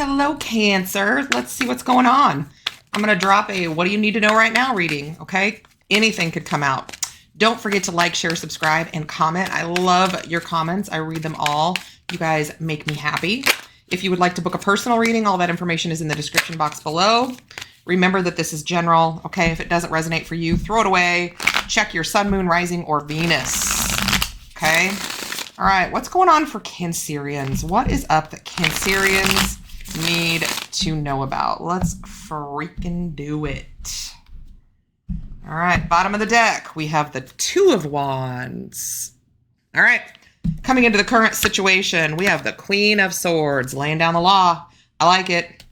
Hello, Cancer. Let's see what's going on. I'm going to drop a what do you need to know right now reading, okay? Anything could come out. Don't forget to like, share, subscribe, and comment. I love your comments. I read them all. You guys make me happy. If you would like to book a personal reading, all that information is in the description box below. Remember that this is general, okay? If it doesn't resonate for you, throw it away. Check your sun, moon, rising, or Venus, okay? All right, what's going on for Cancerians? What is up that Cancerians need to know about? Let's freaking do it. All right, bottom of the deck, we have the Two of Wands. All right, coming into the current situation, we have the Queen of Swords laying down the law. I like it.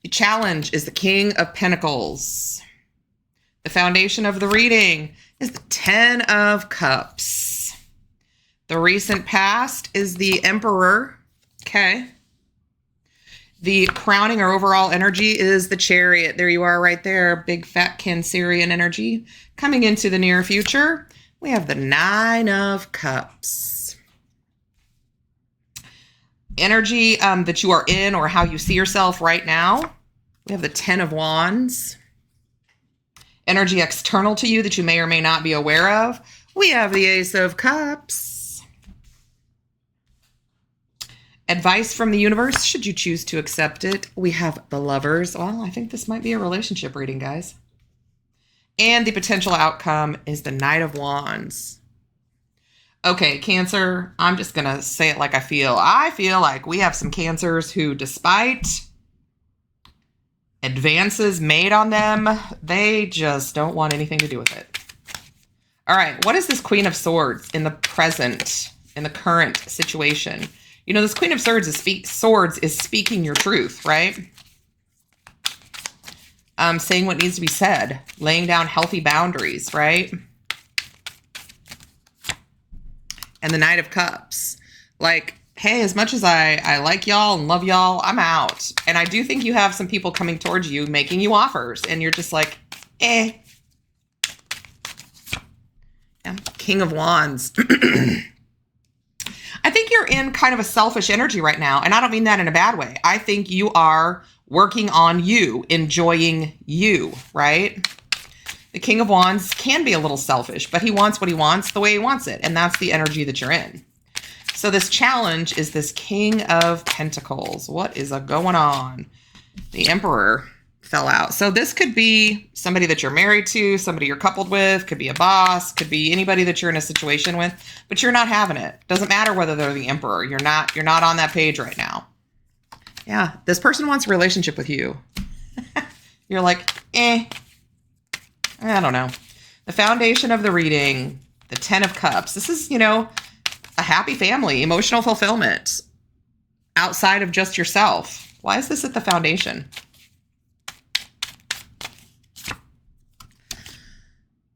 The challenge is the King of Pentacles. The foundation of the reading is the Ten of Cups. The recent past is the Emperor. Okay. The crowning or overall energy is the Chariot. There you are right there. Big fat Cancerian energy. Coming into the near future, we have the Nine of Cups. Energy that you are in or how you see yourself right now. We have the Ten of Wands. Energy external to you that you may or may not be aware of. We have the Ace of Cups. Advice from the universe, should you choose to accept it. We have the Lovers. Well, I think this might be a relationship reading, guys. And the potential outcome is the Knight of Wands. Okay, Cancer, I'm just going to say it like I feel. I feel like we have some Cancers who, despite advances made on them, they just don't want anything to do with it. All right, what is this Queen of Swords in the present, in the current situation? You know, this Queen of Swords is speaking your truth, right? Saying what needs to be said, laying down healthy boundaries, right? And the Knight of Cups. Like, hey, as much as I like y'all and love y'all, I'm out. And I do think you have some people coming towards you, making you offers. And you're just like, eh. Yeah. King of Wands. I think you're in kind of a selfish energy right now. And I don't mean that in a bad way. I think you are working on you, enjoying you, right? The King of Wands can be a little selfish, but he wants what he wants the way he wants it. And that's the energy that you're in. So this challenge is this King of Pentacles. What is going on? The Emperor fell out. So this could be somebody that you're married to, somebody you're coupled with, could be a boss, could be anybody that you're in a situation with, but you're not having it. Doesn't matter whether they're the Emperor. You're not on that page right now. Yeah, this person wants a relationship with you. You're like, I don't know. The foundation of the reading, the Ten of Cups. This is, a happy family, emotional fulfillment outside of just yourself. Why is this at the foundation?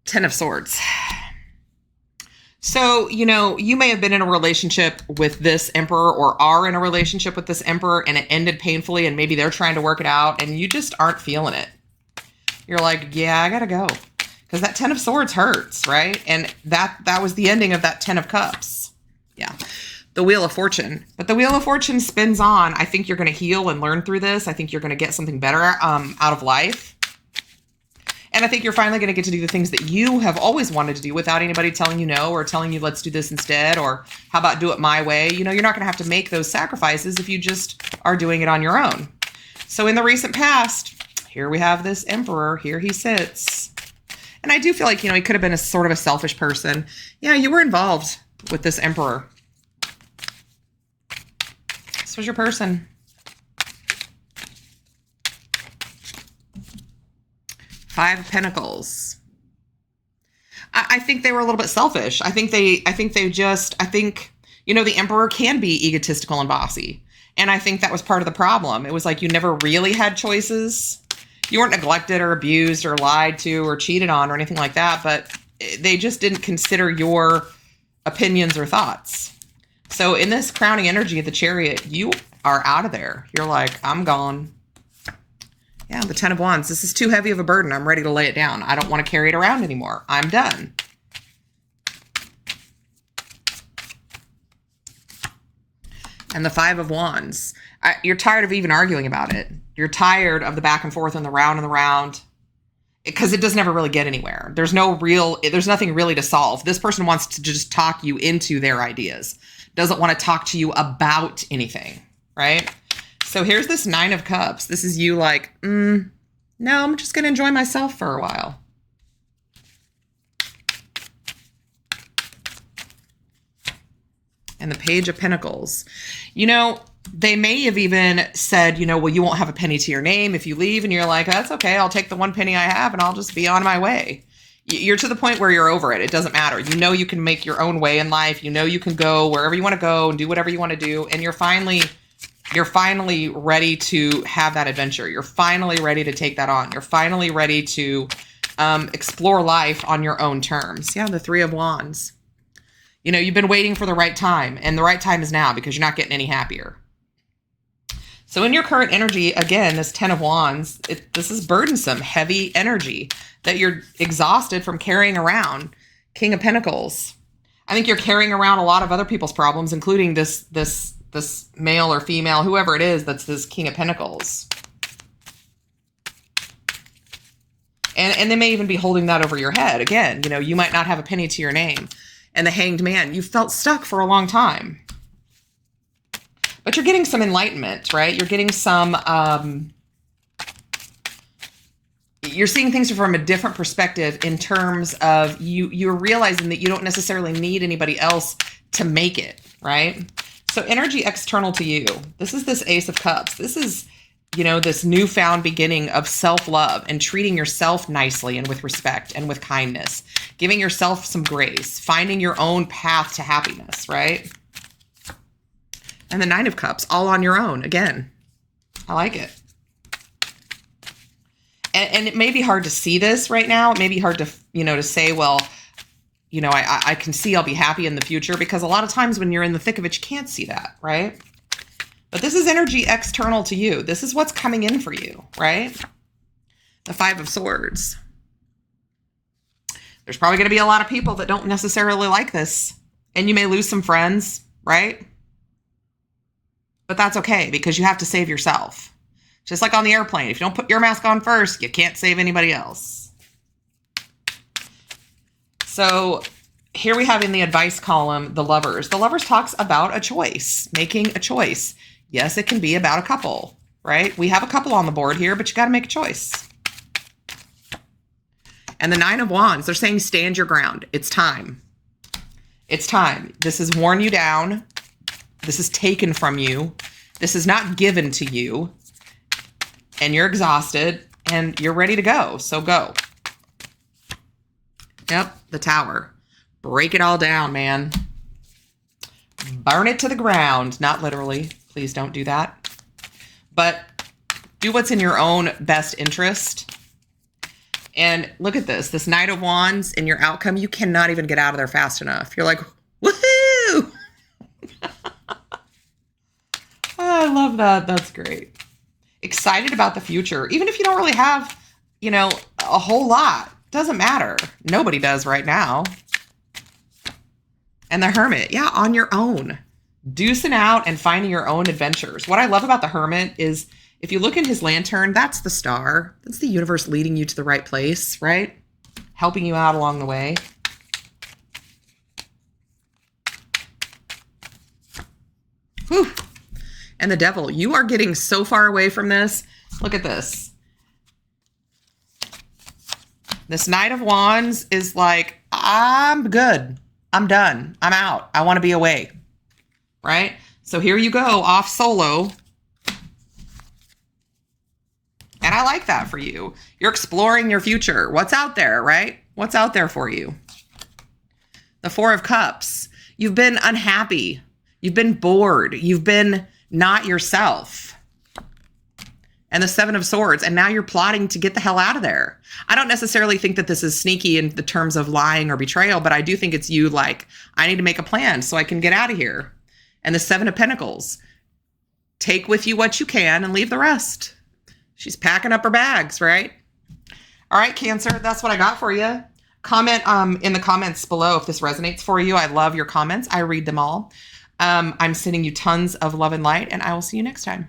Ten of Swords. So, you may have been in a relationship with this Emperor or are in a relationship with this Emperor and it ended painfully and maybe they're trying to work it out and you just aren't feeling it. You're like, yeah, I gotta go. Because that Ten of Swords hurts, right? And that was the ending of that Ten of Cups. Yeah. The Wheel of Fortune. But the Wheel of Fortune spins on. I think you're going to heal and learn through this. I think you're going to get something better out of life. And I think you're finally going to get to do the things that you have always wanted to do without anybody telling you no or telling you let's do this instead or how about do it my way. You're not going to have to make those sacrifices if you just are doing it on your own. So in the recent past, here we have this Emperor. Here he sits. And I do feel like, he could have been a sort of a selfish person. Yeah, you were involved with this Emperor. This was your person. Five of Pentacles. I think they were a little bit selfish. I think the Emperor can be egotistical and bossy. And I think that was part of the problem. It was like you never really had choices. You weren't neglected or abused or lied to or cheated on or anything like that, but they just didn't consider your opinions or thoughts. So in this crowning energy of the Chariot, you are out of there. You're like, I'm gone. Yeah, the Ten of Wands. This is too heavy of a burden. I'm ready to lay it down. I don't want to carry it around anymore. I'm done. And the Five of Wands. You're tired of even arguing about it. You're tired of the back and forth and the round because it doesn't ever really get anywhere. There's nothing really to solve. This person wants to just talk you into their ideas. Doesn't want to talk to you about anything, right? So here's this Nine of Cups. This is you like, no, I'm just going to enjoy myself for a while. And the Page of Pentacles. You know, they may have even said, well, you won't have a penny to your name if you leave. And you're like, that's okay. I'll take the one penny I have and I'll just be on my way. You're to the point where you're over it. It doesn't matter. You know, you can make your own way in life. You know, you can go wherever you want to go and do whatever you want to do. And you're finally ready to have that adventure. You're finally ready to take that on. You're finally ready to explore life on your own terms. Yeah, the Three of Wands. You've been waiting for the right time, and the right time is now because you're not getting any happier. So in your current energy, again, this Ten of Wands, this is burdensome, heavy energy that you're exhausted from carrying around. King of Pentacles. I think you're carrying around a lot of other people's problems, including this male or female, whoever it is, that's this King of Pentacles. And they may even be holding that over your head. Again, you might not have a penny to your name. And the Hanged Man, you felt stuck for a long time. But you're getting some enlightenment, right? You're getting some, you're seeing things from a different perspective in terms of you're realizing that you don't necessarily need anybody else to make it, right? So energy external to you. This is this Ace of Cups. This is, this newfound beginning of self-love and treating yourself nicely and with respect and with kindness, giving yourself some grace, finding your own path to happiness, right? And the Nine of Cups, all on your own. Again, I like it. And it may be hard to see this right now. It may be hard to, to say, well, I can see I'll be happy in the future, because a lot of times when you're in the thick of it, you can't see that, right? But this is energy external to you. This is what's coming in for you, right? The Five of Swords. There's probably going to be a lot of people that don't necessarily like this. And you may lose some friends, right? But that's okay, because you have to save yourself. Just like on the airplane. If you don't put your mask on first, you can't save anybody else. So here we have in the advice column, the Lovers. The Lovers talks about a choice, making a choice. Yes, it can be about a couple, right? We have a couple on the board here, but you got to make a choice. And the Nine of Wands, they're saying stand your ground. It's time. It's time. This is worn you down. This is taken from you. This is not given to you. And you're exhausted and you're ready to go. So go. Yep, the Tower. Break it all down, man. Burn it to the ground. Not literally. Please don't do that. But do what's in your own best interest. And look at this. This Knight of Wands in your outcome, you cannot even get out of there fast enough. You're like, woohoo! Oh, I love that. That's great. Excited about the future. Even if you don't really have, a whole lot. Doesn't matter. Nobody does right now. And the Hermit. Yeah, on your own. Deucing out and finding your own adventures. What I love about the Hermit is if you look in his lantern, that's the star. That's the universe leading you to the right place, right? Helping you out along the way. Whew. And the Devil. You are getting so far away from this. Look at this. This Knight of Wands is like, I'm good. I'm done. I'm out. I want to be away. Right? So here you go, off solo. And I like that for you. You're exploring your future. What's out there, right? What's out there for you? The Four of Cups. You've been unhappy. You've been bored. You've been not yourself. And the Seven of Swords. And now you're plotting to get the hell out of there. I don't necessarily think that this is sneaky in the terms of lying or betrayal, but I do think it's you like, I need to make a plan so I can get out of here. And the Seven of Pentacles. Take with you what you can and leave the rest. She's packing up her bags, right? All right, Cancer, that's what I got for you. Comment in the comments below if this resonates for you. I love your comments. I read them all. I'm sending you tons of love and light, and I will see you next time.